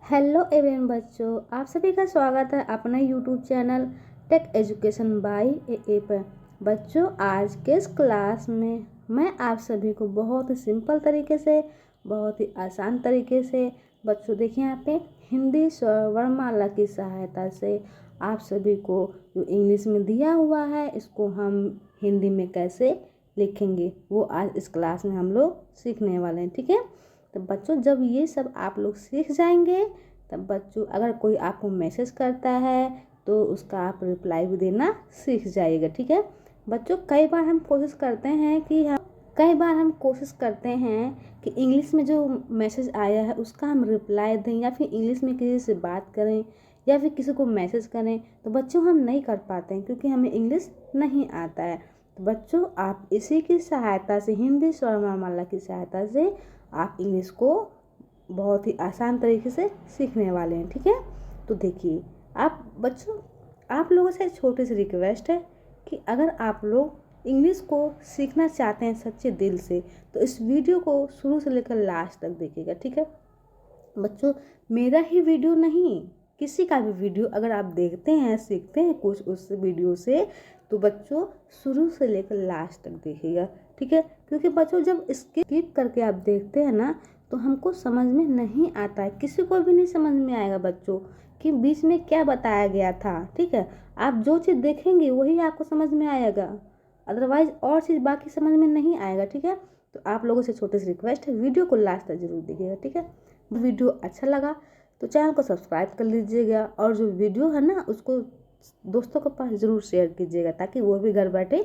Hello everyone बच्चों, आप सभी का स्वागत है अपने YouTube channel tech education by A पर। बच्चों, आज के इस क्लास में मैं आप सभी को बहुत ही सिंपल तरीके से, बहुत ही आसान तरीके से बच्चों देखिए यहाँ पे हिंदी स्वर वर्णमाला की सहायता से आप सभी को जो इंग्लिश में दिया हुआ है इसको हम हिंदी में कैसे लिखेंगे वो आज इस क्लास में हम लोग सीखने वाले हैं। ठीक है, तो बच्चों जब ये सब आप लोग सीख जाएंगे तब बच्चों अगर कोई आपको मैसेज करता है तो उसका आप रिप्लाई भी देना सीख जाइएगा। ठीक है बच्चों, कई बार हम कोशिश करते हैं कि इंग्लिश में जो मैसेज आया है उसका हम रिप्लाई दें या फिर इंग्लिश में किसी से बात करें या फिर किसी को मैसेज करें, तो बच्चों हम नहीं कर पाते हैं क्योंकि हमें इंग्लिश नहीं आता है। तो बच्चों आप इसी की सहायता से, हिंदी स्वर्णमाला की सहायता से आप इंग्लिश को बहुत ही आसान तरीके से सीखने वाले हैं। ठीक है, तो देखिए आप बच्चों, आप लोगों से छोटी सी रिक्वेस्ट है कि अगर आप लोग इंग्लिश को सीखना चाहते हैं सच्चे दिल से तो इस वीडियो को शुरू से लेकर लास्ट तक देखिएगा। ठीक है बच्चों, मेरा ही वीडियो नहीं, किसी का भी वीडियो अगर आप देखते हैं, सीखते हैं कुछ उस वीडियो से, तो बच्चों शुरू से लेकर लास्ट तक देखिएगा। ठीक है, क्योंकि बच्चों जब स्किप करके आप देखते हैं ना तो हमको समझ में नहीं आता है, किसी को भी नहीं समझ में आएगा बच्चों कि बीच में क्या बताया गया था। ठीक है, आप जो चीज़ देखेंगे वही आपको समझ में आएगा, अदरवाइज और चीज़ बाकी समझ में नहीं आएगा। ठीक है, तो आप लोगों से छोटी सी रिक्वेस्ट है, वीडियो को लास्ट तक जरूर देखिएगा। ठीक है, वीडियो अच्छा लगा तो चैनल को सब्सक्राइब कर लीजिएगा और जो वीडियो है ना उसको दोस्तों के पास ज़रूर शेयर कीजिएगा ताकि वो भी घर बैठे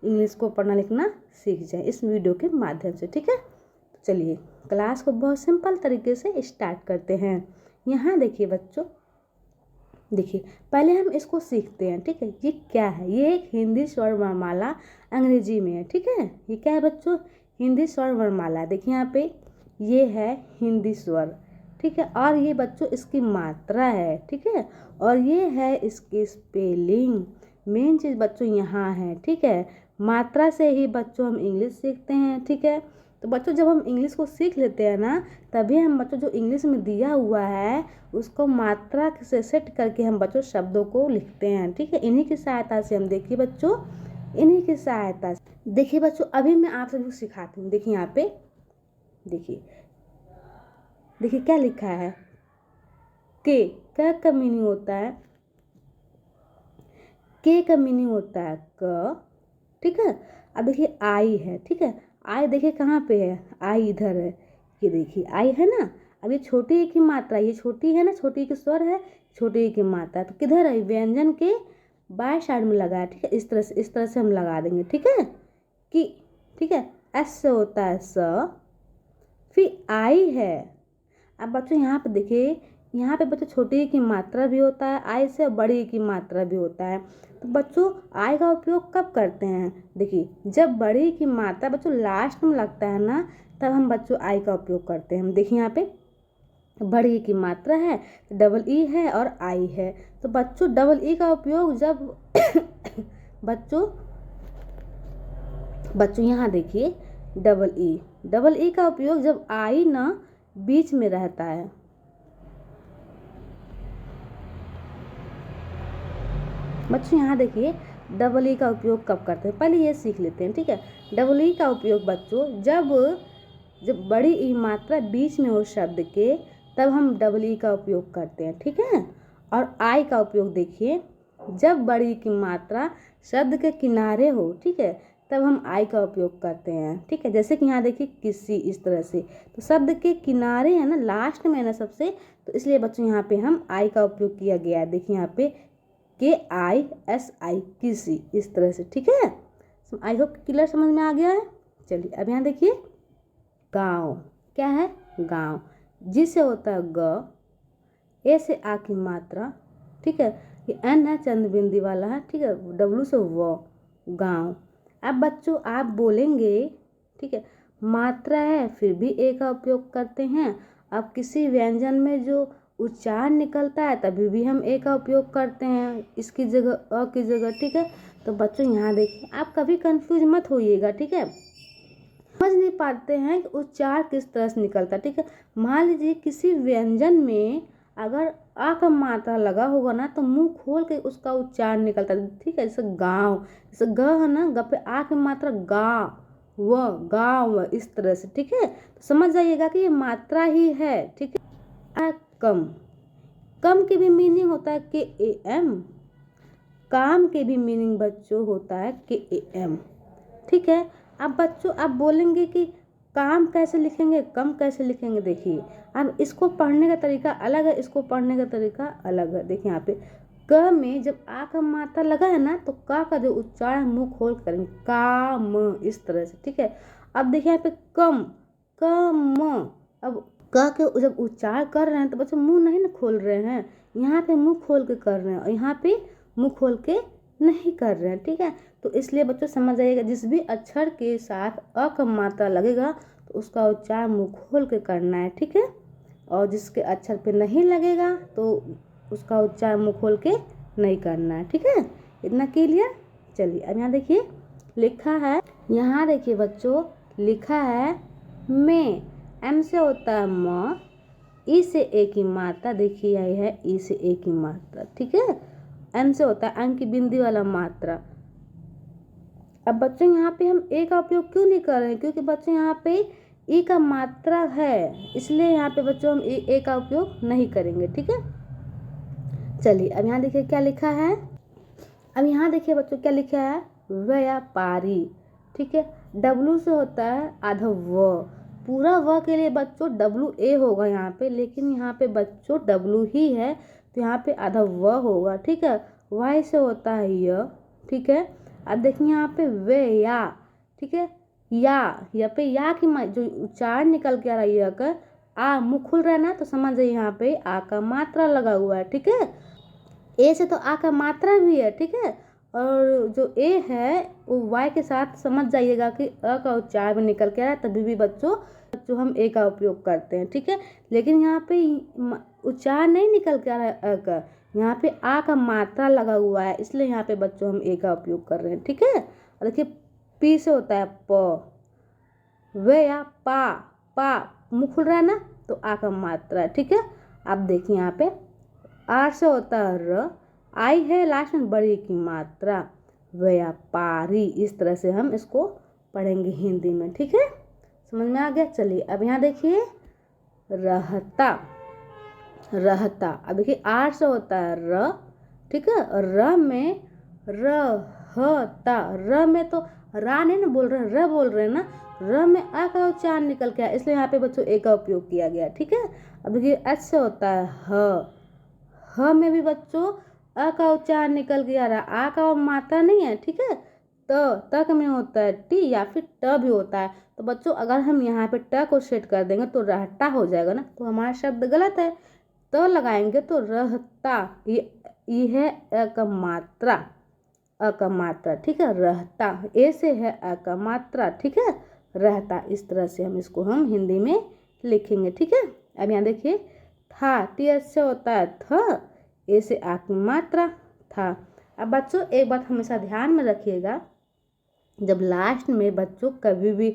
इंग्लिश को पढ़ना लिखना सीख जाए इस वीडियो के माध्यम से। ठीक है, तो चलिए क्लास को बहुत सिंपल तरीके से स्टार्ट करते हैं। यहाँ देखिए बच्चों, देखिए पहले हम इसको सीखते हैं। ठीक है, ये क्या है? ये एक हिंदी स्वर वर्णमाला अंग्रेजी में है। ठीक है, ये क्या है बच्चों? हिंदी स्वर वर्णमाला। देखिए यहाँ पे ये है हिंदी स्वर। ठीक है, और ये बच्चों इसकी मात्रा है। ठीक है, और ये है इसकी स्पेलिंग। मेन चीज़ बच्चों यहाँ है। ठीक है, मात्रा से ही बच्चों हम इंग्लिश सीखते हैं। ठीक है, तो बच्चों जब हम इंग्लिश को सीख लेते हैं ना तभी हम बच्चों जो इंग्लिश में दिया हुआ है उसको मात्रा से सेट करके हम बच्चों शब्दों को लिखते हैं। ठीक है, इन्हीं की सहायता से हम, देखिए बच्चों, इन्हीं की सहायता से देखिए बच्चों अभी मैं आप सभी को सिखाती हूँ। देखिए यहाँ पे देखिए, देखिए क्या लिखा है, के। क्या का मीनिंग होता है? के का मीनिंग होता है क। ठीक है, अब देखिए आई है। ठीक है, आई देखिए कहाँ पे है? आई इधर है, ये देखिए आई है ना। अब ये छोटी ई की मात्रा, ये छोटी है ना, छोटी ई की स्वर है, छोटी ई की मात्रा, तो किधर है? व्यंजन के बाएं साइड में लगा है। ठीक है, इस तरह से हम लगा देंगे। ठीक है कि, ठीक है, एस से होता है स, फिर आई है। अब बच्चों यहाँ पे देखिए, यहाँ पे बच्चों छोटी ई की मात्रा भी होता है, आई से बड़ी ई की मात्रा भी होता है। तो बच्चों आई का उपयोग कब करते हैं? देखिए जब बड़ी की मात्रा बच्चों लास्ट में लगता है ना तब हम बच्चों आई का उपयोग करते हैं। देखिए यहाँ पे बड़ी की मात्रा है, डबल ई है और आई है, तो बच्चों डबल ई का उपयोग जब बच्चों यहाँ देखिए डबल ई का उपयोग जब आई ना बीच में रहता है। बच्चों यहाँ देखिए डबल ई का उपयोग कब करते हैं, पहले ये सीख लेते हैं। ठीक है, डबल ई का उपयोग बच्चों जब बड़ी ई मात्रा बीच में हो शब्द के तब हम डबल ई का उपयोग करते हैं। ठीक है, और आई का उपयोग देखिए जब बड़ी की मात्रा शब्द के किनारे हो, ठीक है, तब हम आई का उपयोग करते हैं। ठीक है, जैसे कि यहाँ देखिए किसी, इस तरह से, तो शब्द के किनारे है ना, लास्ट में है ना सबसे, तो इसलिए बच्चों यहाँ पे हम आई का उपयोग किया गया है। देखिए यहाँ पे KISI, किसी, इस तरह से। ठीक है, आई होप क्लियर समझ में आ गया है। चलिए अब यहाँ देखिए गाँव। क्या है? गाँव। जिसे होता है ग, ए से आ की मात्रा। ठीक है, ये एन है, चंद बिंदी वाला है। ठीक है, डब्लू से व, गाँव। अब बच्चों आप बोलेंगे, ठीक है, मात्रा है फिर भी ए का उपयोग करते हैं। अब किसी व्यंजन में जो उच्चारण निकलता है तभी भी हम ए का उपयोग करते हैं, इसकी जगह अ की जगह। ठीक है, तो बच्चों यहाँ देखिए आप कभी कंफ्यूज मत होइएगा। ठीक है, समझ नहीं पाते हैं कि उच्चारण किस तरह से निकलता है। ठीक है, मान लीजिए किसी व्यंजन में अगर आ का मात्रा लगा होगा ना तो मुंह खोल के उसका उच्चारण निकलता है, ठीक है। जैसे गाँव, जैसे ग है ना, ग पे आ की मात्रा गा, व गाँव, इस तरह से, ठीक है। तो समझ जाइएगा कि ये मात्रा ही है, ठीक है। कम, कम की भी मीनिंग होता है के ए एम, काम के भी मीनिंग बच्चों होता है के ए एम, ठीक है। अब बच्चों आप बोलेंगे कि काम कैसे लिखेंगे, कम कैसे लिखेंगे, देखिए अब इसको पढ़ने का तरीका अलग है, इसको पढ़ने का तरीका अलग है। देखिए यहाँ पे क में जब आ का मात्रा लगा है ना तो का जो उच्चारण मुंह खोल करेंगे, काम, इस तरह से, ठीक है। अब देखिए यहाँ पे कम, कम, अब क के जब उच्चारण कर रहे हैं तो बच्चों मुंह नहीं ना खोल रहे हैं, यहाँ पे मुंह खोल के कर रहे हैं और यहाँ पे मुंह खोल के नहीं कर रहे हैं, ठीक है। तो इसलिए बच्चों समझ जाइएगा, जिस भी अक्षर के साथ अ का मात्रा लगेगा तो उसका उच्चारण मुंह खोल के करना है, ठीक है। और जिसके अक्षर पे नहीं लगेगा तो उसका उच्चारण मुंह खोल के नहीं करना है, ठीक है। इतना क्लियर। चलिए अब यहाँ देखिए लिखा है, यहाँ देखिए बच्चों लिखा है में, एम से होता है म, ई से ए की मात्रा, देखिए यही है ई से ए की मात्रा, ठीक है। एम से होता है अंक की बिंदी वाला मात्रा। अब बच्चों यहाँ पे हम ए का उपयोग क्यों नहीं कर रहे हैं, क्योंकि बच्चों यहाँ पे ई का मात्रा है, इसलिए यहाँ पे बच्चों हम ए का उपयोग नहीं करेंगे, ठीक है। चलिए अब यहाँ देखिए क्या लिखा है, अब यहाँ देखिए बच्चों क्या लिखा है, व्यापारी, ठीक है। डब्लू से होता है आधा व, पूरा व के लिए बच्चों डब्लू ए होगा यहाँ पे, लेकिन यहाँ पे बच्चों डब्लू ही है तो यहाँ पे आधा व होगा, ठीक है। वाई से होता है य, ठीक है। अब देखिए यहाँ पे वे या, ठीक है, या पे या की जो उच्चारण निकल के आ रहा है य का, आ मुँह खुल रहा है ना तो समझ जाइए यहाँ पे आ का मात्रा लगा हुआ है, ठीक है। ए से तो आ का मात्रा भी है, ठीक है। और जो ए है वो वाई के साथ समझ जाइएगा कि अ का उच्चारण भी निकल के आ रहा है, तभी भी बच्चों हम ए का उपयोग करते हैं, ठीक है। लेकिन यहाँ पे उच्चारण नहीं निकल के आ रहा है अ का, यहाँ पे आ का मात्रा लगा हुआ है, इसलिए यहाँ पे बच्चों हम ए का उपयोग कर रहे हैं, ठीक है। और देखिए पी से होता है प, वे या पा मुँह खुल रहा है ना तो आ का मात्रा है, ठीक है। अब देखिए यहाँ पे आर से होता है र, आई है लास्ट में बड़ी की मात्रा, व्यापारी, इस तरह से हम इसको पढ़ेंगे हिंदी में, ठीक है। समझ में आ गया। चलिए अब यहाँ देखिए रहता, रहता, अब देखिए आर से होता है र, ठीक है। और र में रहता, र में तो रा नहीं ना बोल रहे हैं, र बोल रहे हैं ना, र में आ का उच्चारण निकल के आया, इसलिए यहाँ पे बच्चों ए का उपयोग किया गया, ठीक है। अब देखिए एच से होता है ह में भी बच्चों अ का उच्चारण निकल के आ रहा है, आ का मात्रा नहीं है, ठीक है। तक में होता है टी या फिर ट भी होता है, तो बच्चों अगर हम यहाँ पे ट को सेट कर देंगे तो रहता हो जाएगा ना, तो हमारा शब्द गलत है। तो लगाएंगे तो रहता, ये है अ का मात्रा, अ का मात्रा, ठीक है। रहता ए से है अ का मात्रा, ठीक है। रहता, इस तरह से हम इसको हम हिंदी में लिखेंगे, ठीक है। अब यहाँ देखिए था, टी से होता है थ, ए से आ की मात्रा था। अब बच्चों एक बात हमेशा ध्यान में रखिएगा, जब लास्ट में बच्चों कभी भी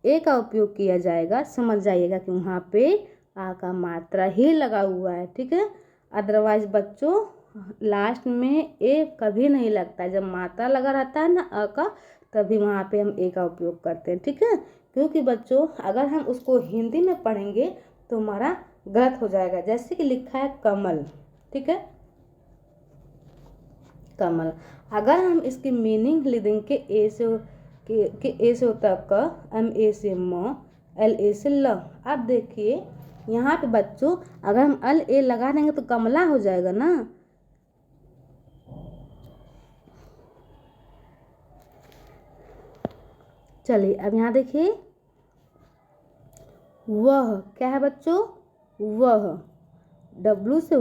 ए का उपयोग किया जाएगा समझ जाइएगा कि वहाँ पे आ का मात्रा ही लगा हुआ है, ठीक है। अदरवाइज बच्चों लास्ट में ए कभी नहीं लगता है, जब मात्रा लगा रहता है ना अ का, तभी वहाँ पे हम ए का उपयोग करते हैं, ठीक है। क्योंकि बच्चों अगर हम उसको हिंदी में पढ़ेंगे तो हमारा गलत हो जाएगा। जैसे कि लिखा है कमल, ठीक है, कमल, अगर हम इसकी मीनिंग लिख देंगे ए से ए से होता है क, एम ए से म, एल ए से ल। अब देखिए यहाँ पे बच्चों अगर हम एल ए लगा देंगे तो कमला हो जाएगा ना। चलिए अब यहाँ देखिए वह, क्या है बच्चों, वह, डब्लू से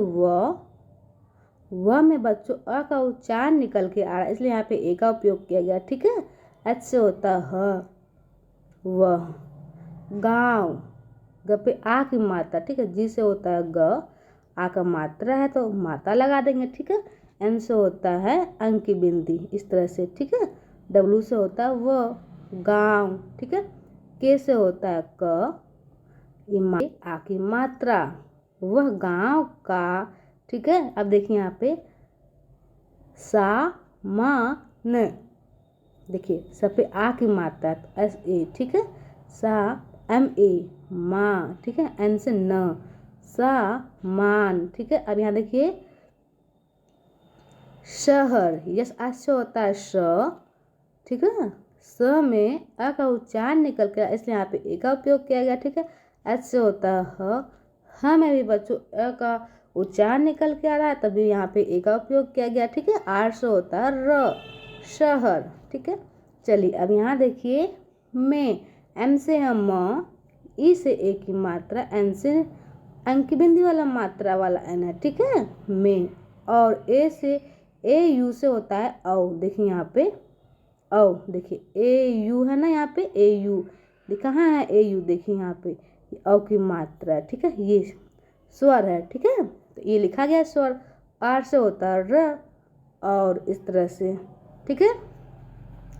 वह में बच्चों अ का उच्चारण निकल के आ रहा है, इसलिए यहाँ पे ए का उपयोग किया गया, ठीक है। एच से होता है वह, गाँव, ग पे आ की मात्रा, ठीक है। जी से होता है ग, आ का मात्रा है तो मात्रा लगा देंगे, ठीक है। एन से होता है अंक की बिंदी, इस तरह से, ठीक है। डब्लू से होता है व, गाँव, ठीक है। के से होता है क, आ की मात्रा, वह गांव का। ठीक है, अब देखिए यहाँ पे सामान, देखिए सब पे आ की मात्रा एस ए। ठीक है, सा एम ए माँ। ठीक है, एन से न, सामान। ठीक है, अब यहाँ देखिए शहर, यस आज होता है श। ठीक है, स में अ का उच्चारण निकल के इसलिए यहाँ पे ए का उपयोग किया गया। ठीक है, एच से होता है ह में भी बच्चों अ का उच्चारण निकल के आ रहा है, तभी यहाँ पे ए का उपयोग किया गया। ठीक है, आर से होता है र, शहर। ठीक है, चलिए अब यहाँ देखिए में, एम से है म, ई से ए की मात्रा, एन से अंक बिंदी वाला मात्रा वाला एन है। ठीक है, में, और ए से ए यू से होता है औ। देखिए यहाँ पे औ, देखिए ए यू है ना, यहाँ पे ए यू, कहाँ है ए यू, देखिए यहाँ पे औ की मात्रा है। ठीक है, ये स्वर है। ठीक है, तो ये लिखा गया स्वर। आर से होता है र, और इस तरह से। ठीक है,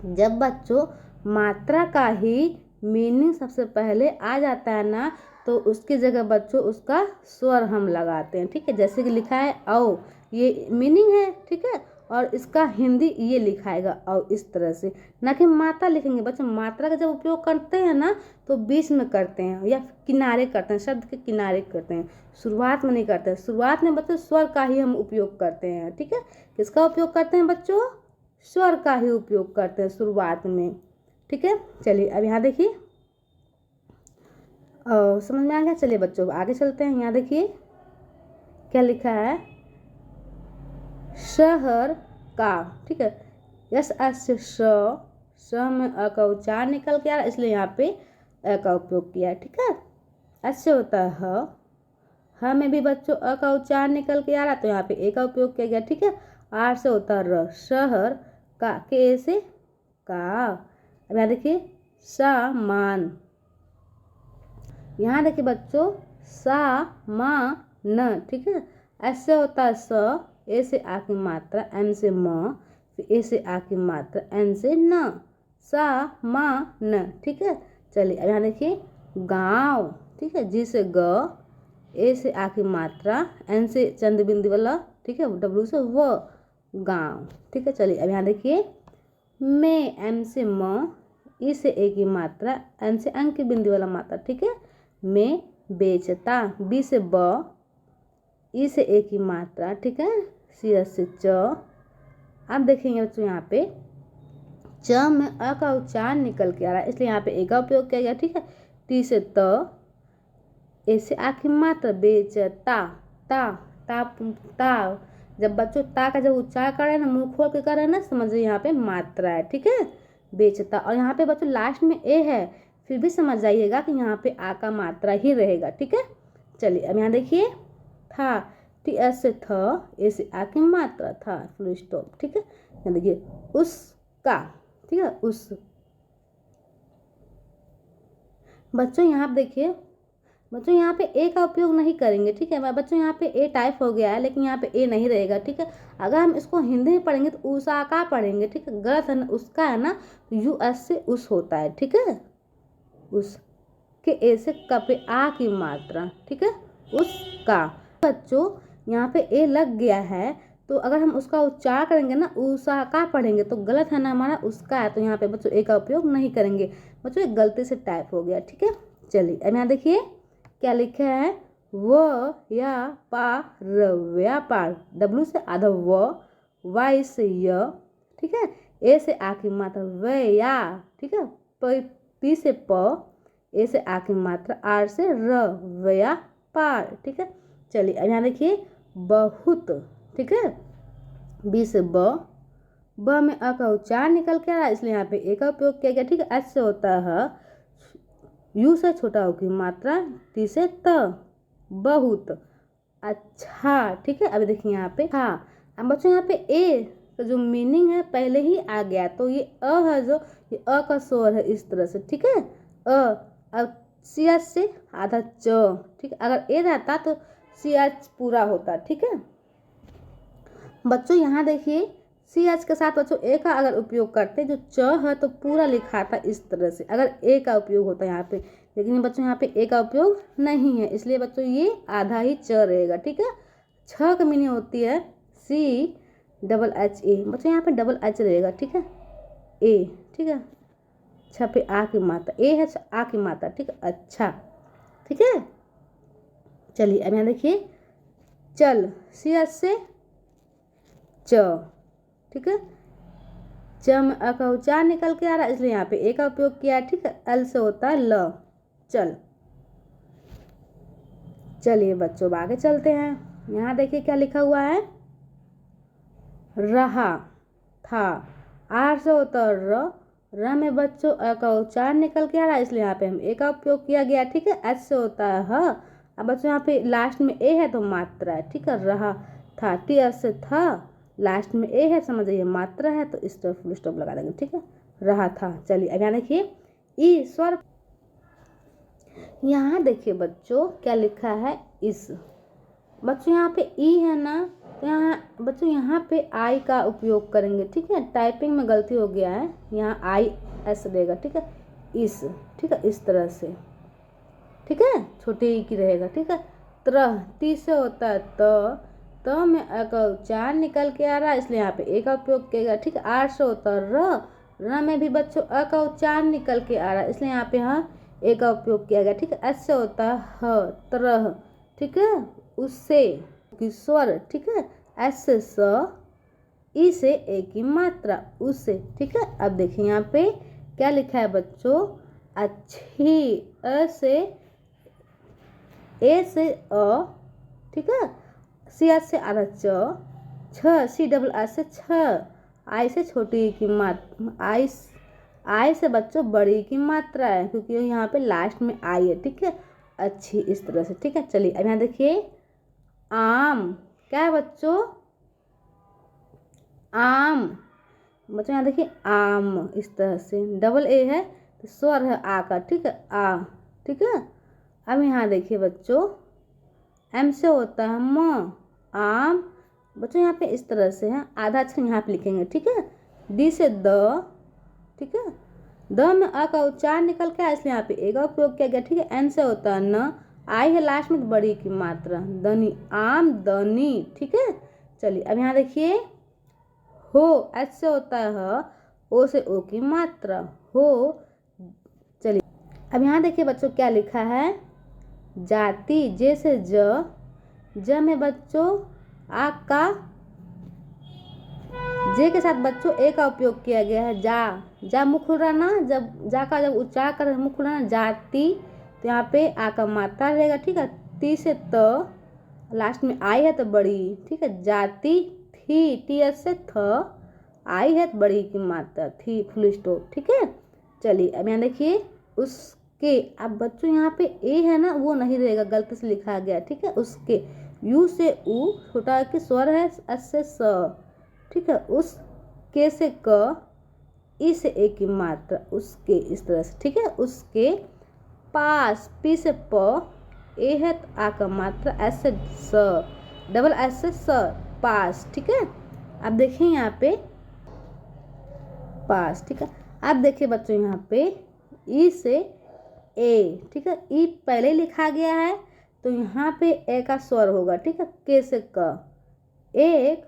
जब बच्चों मात्रा का ही मीनिंग सबसे पहले आ जाता है ना, तो उसकी जगह बच्चों उसका स्वर हम लगाते हैं। ठीक है, जैसे कि लिखा है औ, ये मीनिंग है। ठीक है, और इसका हिंदी ये लिखाएगा और इस तरह से, ना कि मात्रा लिखेंगे। बच्चों मात्रा का जब उपयोग करते हैं ना, तो बीच में करते हैं या किनारे करते हैं, शब्द के किनारे करते हैं, शुरुआत में नहीं करते हैं। शुरुआत में बच्चों स्वर का ही हम उपयोग करते हैं। ठीक है, किसका उपयोग करते हैं बच्चों, स्वर का ही उपयोग करते हैं शुरुआत में। ठीक है, चलिए अब यहाँ देखिए समझ में आ गया। चलिए बच्चों आगे चलते हैं। यहाँ देखिए क्या लिखा है, शहर का। ठीक है, यस एस श में अ का उच्चारण निकल के आ रहा है, इसलिए यहाँ पे अ का उपयोग किया है। ठीक है, ऐसे होता है ह में भी बच्चों अ का उच्चारण निकल के आ रहा है, तो यहाँ पे ए का उपयोग किया गया। ठीक है, आर से होता है र, शहर का, के ए से का। अब यहाँ देखिए सामान, यहाँ देखिए बच्चों सामान। ठीक है, ऐसे होता है स, ए से आ की मात्रा, एन से म, फिर ए से आ की मात्रा, एन से न, सामान। ठीक है, चलिए अब यहाँ देखिए गाँव। ठीक है, जी से ग, ए से आ की मात्रा, एन से चंद बिंदु वाला, ठीक है, डब्ल्यू से व, गाँव। ठीक है, चलिए अब यहाँ देखिए में, एम से म, ई से ए की मात्रा, एन से अंक की बिंदु वाला मात्रा। ठीक है, में बेचता, बी से ब, ई से ए की मात्रा। ठीक है, सी से च। अब देखेंगे बच्चों यहाँ पे च में अ का उच्चारण निकल के आ रहा है, इसलिए यहाँ पे ए का उपयोग किया गया। ठीक है, टी से त, ए से आ की मात्रा, बेचता, ता ता ता। जब बच्चों ता का जब उच्चारण कर रहे हैं ना, मुंह खोल के कर रहे हैं ना, समझिए यहाँ पे मात्रा है। ठीक है, बेचता, और यहाँ पे बच्चों लास्ट में ए है, फिर भी समझ जाइएगा कि यहाँ पे आ का मात्रा ही रहेगा। ठीक है, चलिए अब यहाँ देखिए था, टी एस से थ, ए से आ की मात्रा, था, फुल स्टॉप। ठीक है, यहाँ देखिए उसका। ठीक है, उस, बच्चों यहाँ पे देखिए बच्चों यहाँ पे ए का उपयोग नहीं करेंगे। ठीक है बच्चों, यहाँ पे ए टाइप हो गया है, लेकिन यहाँ पे ए नहीं रहेगा। ठीक है, अगर हम इसको हिंदी में पढ़ेंगे तो उसा का पढ़ेंगे। ठीक है, गलत है ना, उसका है ना, यू एस से उस होता है। ठीक है, उस के ए से क पे आ की मात्रा। ठीक है, उसका। बच्चों यहाँ पे ए लग गया है, तो अगर हम उसका उच्चार करेंगे ना, उसा का पढ़ेंगे तो गलत है ना, हमारा उसका है, तो यहाँ पे बच्चों ए का उपयोग नहीं करेंगे। बच्चों एक गलती से टाइप हो गया। ठीक है, चलिए अब यहाँ देखिए क्या लिखा है, व या पा र, व्यापार, डब्ल्यू से आधा व, वाई से य। ठीक है, ए से आ की मात्रा, व या। ठीक है, पी से प, ए से आ की मात्रा, आर से र, व्यापार। ठीक है, चलिए अब यहाँ देखिए बहुत। ठीक है, बी से ब में अ का उच्चारण निकल के आ रहा है, इसलिए यहाँ पे ए का उपयोग किया गया। ठीक है, एच से होता है यू से छोटा हो की मात्रा, टी से त, बहुत अच्छा। ठीक है, अभी देखिए यहाँ पे हाँ, अब बच्चों यहाँ पे ए का जो मीनिंग है पहले ही आ गया, तो ये अ है, जो ये अ का स्वर है इस तरह से। ठीक है, अब सी एच से आधा च। ठीक है, अगर ए रहता तो सी एच पूरा होता। ठीक है, बच्चों यहाँ देखिए सी एच के साथ बच्चों ए का अगर उपयोग करते जो च है तो पूरा लिखा था इस तरह से, अगर ए का उपयोग होता है यहाँ पे, लेकिन बच्चों यहाँ पे ए का उपयोग नहीं है, इसलिए बच्चों ये आधा ही च रहेगा। ठीक है, छ की मीनिंग होती है सी डबल एच ए, बच्चों यहाँ पे डबल एच रहेगा। ठीक है, ए। ठीक है, छ पे आ की मात्रा, ए है आ की मात्रा। ठीक है, अच्छा। ठीक है, चलिए अब यहाँ देखिए चल, सी एच से च। ठीक है, च में अ का उच्चार निकल के आ रहा है, इसलिए यहाँ पे ए का उपयोग किया है। ठीक है, एल से होता है ल, चल। चलिए बच्चों आगे चलते हैं। यहाँ देखिए क्या लिखा हुआ है, रहा था, आर से होता है र में बच्चों अ का उच्चार निकल के आ रहा है, इसलिए यहाँ पे हम ए का उपयोग किया गया। ठीक है, एच से होता है ह। अब बच्चों यहाँ पे लास्ट में ए है तो मात्रा है। ठीक है, रहा था, टी एस से था, लास्ट में ए है, समझ जाइए मात्रा है, तो इस तरफ फुल स्टॉप लगा देंगे। ठीक है, रहा था। चलिए अब यहाँ देखिए ई स्वर, यहाँ देखिए बच्चों क्या लिखा है, इस। बच्चों यहाँ पे ई है ना, तो यहाँ बच्चों यहाँ पे आई का उपयोग करेंगे। ठीक है, टाइपिंग में गलती हो गया है, यहाँ आई एस रहेगा। ठीक है, इस। ठीक है, इस तरह से। ठीक है, छोटे ई की रहेगा। ठीक है, तरह, ती से होता है त में अ का उच्चार निकल के आ रहा है, इसलिए यहाँ पे ए का उपयोग किया। ठीक है, आर से होता है र में भी बच्चों अ का उच्चार निकल के आ रहा है, इसलिए यहाँ पे हाँ ए का उपयोग किया गया। ठीक है, एस से होता है ह, तरह। ठीक है, उससे की स्वर। ठीक है, एस से स, ई से ए की मात्रा, उससे। ठीक है, अब देखिए यहाँ पे क्या लिखा है बच्चों, अच्छी, अ से ए से अ। ठीक है, सी एच से आधा च, छ, सी डबल एच से छ, आई से छोटी की मात्रा, आई से बच्चों बड़ी की मात्रा है, क्योंकि यहाँ पे लास्ट में आई है। ठीक है, अच्छी, इस तरह से। ठीक है, चलिए अब यहाँ देखिए आम, क्या है बच्चों, आम। बच्चों यहाँ देखिए आम, इस तरह से, डबल ए है तो स्वर है आ का। ठीक है, आ। ठीक है, अब यहाँ देखिए बच्चों एम से होता है म, आम। बच्चों यहाँ पे इस तरह से है, आधा अक्षर यहाँ पे लिखेंगे। ठीक है, डी से द। ठीक है, द में अ का उच्चार निकल के आया, इसलिए यहाँ पे ए का उपयोग किया गया। ठीक है, एन से होता है न, आई है लास्ट में तो बड़ी की मात्रा, दनी, आम दनी। ठीक है, चलिए अब यहाँ देखिए हो, एच से होता है ह, ओ से ओ की मात्रा, हो। चलिए अब यहाँ देखिए बच्चों क्या लिखा है, जाति, जे से ज में बच्चों आ का, जे के साथ बच्चों ए का उपयोग किया गया है। जा मुख खुल रहा ना, जब जा का जब उच्चार कर मुख खुल रहा ना, जाति, तो यहाँ पे आ का मात्रा रहेगा। ठीक है, ती से त, लास्ट में आई है तो बड़ी। ठीक है, जाति थी, टी एस से थ, आई है तो बड़ी की मात्रा, थी, फुल स्टॉप। ठीक है, चलिए अब यहाँ देखिए उसके, अब बच्चों यहाँ पे ए है ना वो नहीं रहेगा, गलती से लिखा गया। ठीक है, उसके, यू से उ, छोटा के स्वर है, एस से स। ठीक है, उस, के से क, ई से ए की मात्रा, उसके, इस तरह से। ठीक है, उसके पास, पी से प, ए है तो आ का मात्रा, एस से स, डबल एस से स, पास। ठीक है, अब देखिए यहाँ पे पास। ठीक है, अब देखिए बच्चों यहाँ पे ई से ए। ठीक है, ई पहले लिखा गया है तो यहाँ पे ए का स्वर होगा। ठीक है, के से क, एक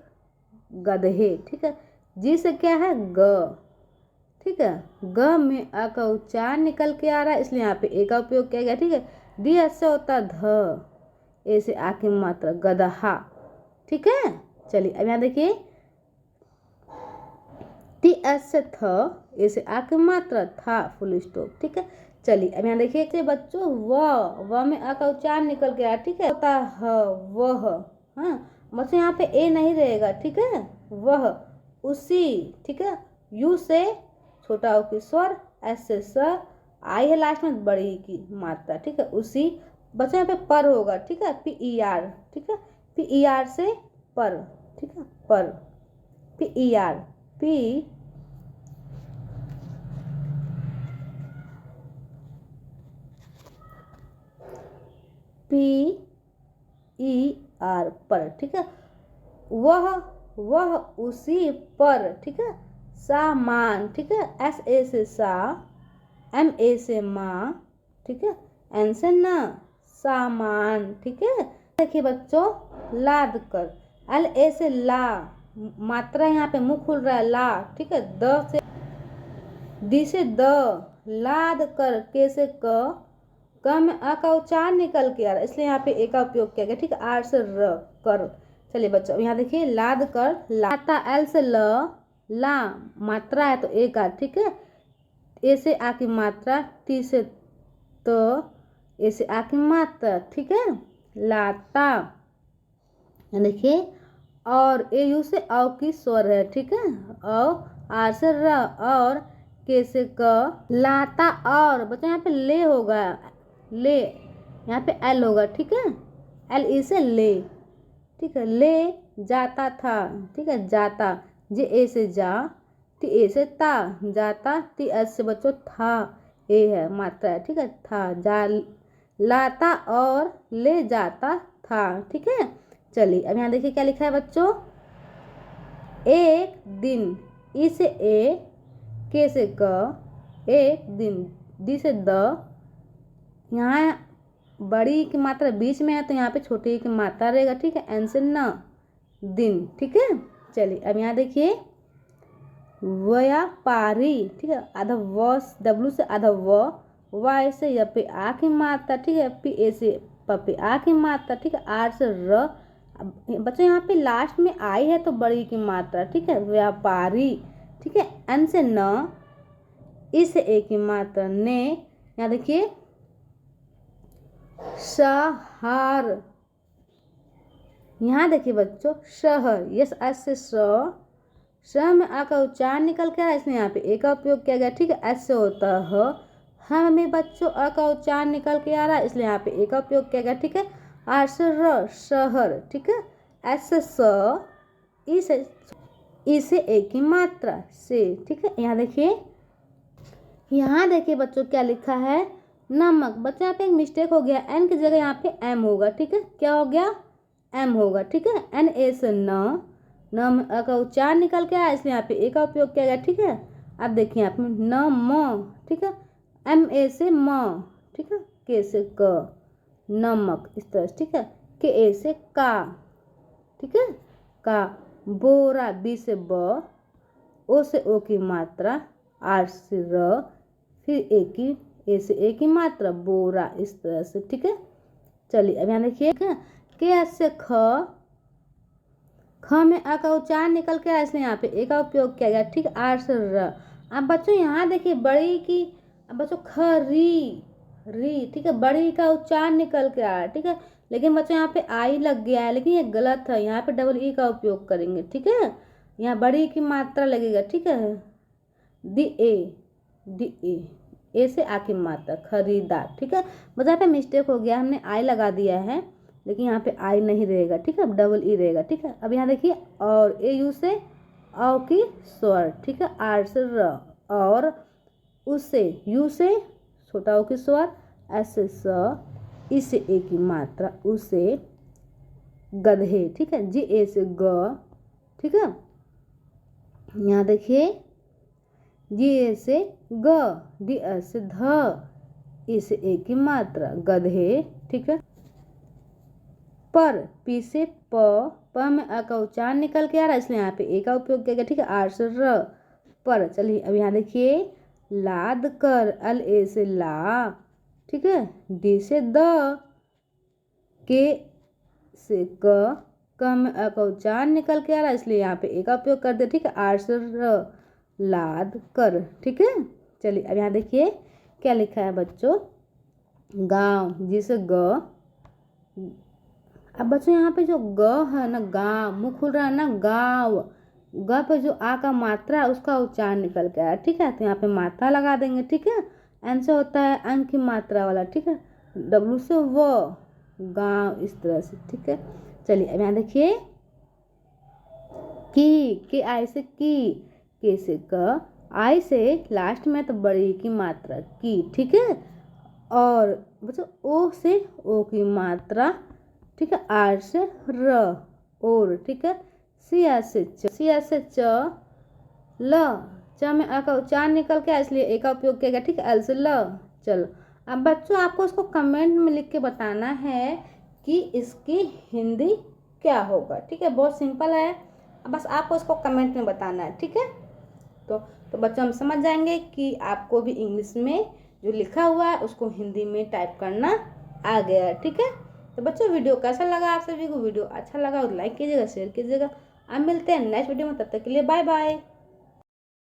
गधे। ठीक है, जी से क्या है ग। ठीक है, ग में अ का उच्चार निकल के आ रहा है, इसलिए यहाँ पे ए का उपयोग किया गया। ठीक है, डी एस से होता है ध, ए से आ की मात्रा, गदहा। ठीक है, चलिए अब यहाँ देखिए टी एस से थ, ए से आ की मात्रा, था, फुल स्टॉप। ठीक है, चलिए अब यहाँ देखिए कि बच्चों व में आ का उच्चार निकल गया। ठीक है, होता है वह। हाँ बच्चों यहाँ पे ए नहीं रहेगा। ठीक है, वह, उसी। ठीक है, यू से छोटा ओ की स्वर, एस से स, आई है लास्ट में बड़ी की मात्रा। ठीक है, उसी। बच्चों यहाँ पे पर होगा। ठीक है, पी ई आर। ठीक है, पी ई आर से पर। ठीक है, पर, P E R, P P E R, पर। ठीक है, वह वह उसी पर, ठीक है। सामान, ठीक है, एस ए से सा, एम ए से माँ, ठीक है, एन से ना, सामान, ठीक है। देखिए बच्चों, लाद कर, एल ए से ला, मात्रा यहाँ पे मुंह खुल रहा है, ला, ठीक है। द से, दी से द, लाद कर, के से क में अ का उच्चारण निकल के आ रहा है, इसलिए यहाँ पे ए का उपयोग किया गया, ठीक है। आर से र, कर। चलिए बच्चों, यहाँ देखिए, लाद कर, लाता, एल से ल, ला, मात्रा है तो ए का, ठीक है। ए से आ की मात्रा, टी से तो, ए से आ की मात्रा, ठीक है। लाता, देखिए, और ए यू से औ की स्वर है, ठीक है। औ, आर से र, और के से क, लाता, और बच्चों यहाँ पे ले होगा, ले, यहाँ पे एल होगा, ठीक है। एल ई से ले, ठीक है। ले जाता था, ठीक है, जाता, जे ए से जा, टी ए से ता, जाता, टी एस से बच्चों था, ए है, मात्रा है, ठीक है। था, जा, लाता और ले जाता था, ठीक है। चलिए अब यहाँ देखिए क्या लिखा है बच्चों, एक दिन, ई से ए, के से क, एक दिन, दी से द, यहाँ बड़ी की मात्रा बीच में है तो यहाँ पे छोटी की मात्रा रहेगा, ठीक है। एन से न, दिन, ठीक है। चलिए अब यहाँ देखिए, व्यापारी, ठीक है, आधा व, डब्लू से आधा व, वाई से या पे आ की मात्रा, ठीक है। पी ए से प पे आ की मात्रा, ठीक है। आर से र, बच्चों यहाँ पे लास्ट में आई है तो बड़ी की मात्रा, ठीक है। व्यापारी, ठीक है। एन से न, इस ए की मात्रा, ने, यहाँ देखिए, शहर, यहाँ देखिए बच्चों, शहर, यस, एस से श में आ का उच्चारण निकल के आ रहा है, इसलिए यहाँ पे ए का उपयोग किया गया, ठीक है। एस से होता है ह में बच्चों अ का उच्चारण निकल के आ रहा है, इसलिए यहाँ पे ए का उपयोग किया गया, ठीक है। आर से र, शहर, ठीक है। एस से स, ई से ए की मात्रा, से, ठीक है। यहाँ देखिए बच्चों क्या लिखा है, नमक। बच्चों यहाँ पे एक मिस्टेक हो गया, एन की जगह यहाँ पे एम होगा, ठीक है। क्या हो गया, एम होगा, ठीक है। एन ए से न, न का उच्चारण निकल के आया, इसलिए यहाँ पे ए का उपयोग किया गया, ठीक है। अब देखिए यहाँ पे न म, ठीक है। एम ए से म, ठीक है। के से क, नमक, इस तरह से, ठीक है। के ए से का, ठीक है, का। बोरा, बी से ब, ओ से ओ की मात्रा, आर से र, फिर ए की, ए से ए की मात्रा, बोरा, इस तरह से, ठीक है। चलिए अब यहाँ देखिए, के एस से ख में अ का उच्चारण निकल के आया, इसलिए यहाँ पे ए का उपयोग किया गया, ठीक है। आर से र। अब बच्चों यहाँ देखिए, बड़ी की, अब बच्चों री, री, ठीक है, बड़ी का उच्चारण निकल के आया, ठीक है। लेकिन बच्चों यहाँ पे आई लग गया है, लेकिन ये गलत है, यहाँ पे डबल ई का उपयोग करेंगे, ठीक है। यहाँ बड़ी की मात्रा लगेगा, ठीक है। दी ए, डी ए से आ की मात्रा, खरीदार, ठीक है। बस यहाँ पे मिस्टेक हो गया, हमने आई लगा दिया है, लेकिन यहाँ पे आई नहीं रहेगा, ठीक है, डबल ई रहेगा, ठीक है। अब यहाँ देखिए, और ए यू से औ की स्वर, ठीक है। आर से र, और उससे, यू से छोटा ओ की स्वर, एस से स, ई से ए की मात्रा, उसे, गधे, ठीक है। जी ए से ग, ठीक है। यहाँ देखिए, जी ए से ग, डी एस से ध, ई से ए की मात्रा, गधे, ठीक है। पर, पी से प में अ का उच्चारण निकल के आ रहा है, इसलिए यहाँ पे ए का उपयोग किया गया, ठीक है। आर से र, पर। चलिए अब यहाँ देखिए, लाद कर, एल ए से ला, ठीक है। डी से द, के से क में अ का उच्चारण निकल के आ रहा है, इसलिए यहाँ पे ए का उपयोग कर दे, ठीक है। आर से र, लाद कर, ठीक है। चलिए अब यहाँ देखिए क्या लिखा है बच्चों, गांव, जिसे ग। अब बच्चों यहाँ पे जो ग है ना, गांव, मुंह खुल रहा है ना, गांव, ग पे जो आ का मात्रा है उसका उच्चारण निकल के आया, ठीक है। तो यहाँ पे मात्रा लगा देंगे, ठीक है। एन से होता है अंक की मात्रा वाला, ठीक है। डब्लू से वो, गांव, इस तरह से, ठीक है। चलिए अब यहाँ देखिए, की, के आई से की, के से क, आई से लास्ट में तो बड़ी की मात्रा, की, ठीक है। और बच्चों ओ से ओ की मात्रा, ठीक है। आर से र, और, ठीक है। सिया से सिया से ल, च में अ का उच्चारण निकल के इसलिए ए का उपयोग किया गया, ठीक है। एल से ल, चलो। अब बच्चों आपको इसको कमेंट में लिख के बताना है कि इसकी हिंदी क्या होगा, ठीक है। बहुत सिंपल है, बस आपको इसको कमेंट में बताना है, ठीक है। तो बच्चों हम समझ जाएंगे कि आपको भी इंग्लिश में जो लिखा हुआ है उसको हिंदी में टाइप करना आ गया है, ठीक है। तो बच्चों वीडियो कैसा लगा आप सभी को? वीडियो अच्छा लगा तो लाइक कीजिएगा, शेयर कीजिएगा। अब मिलते हैं नेक्स्ट वीडियो में, तब तक के लिए बाय बाय।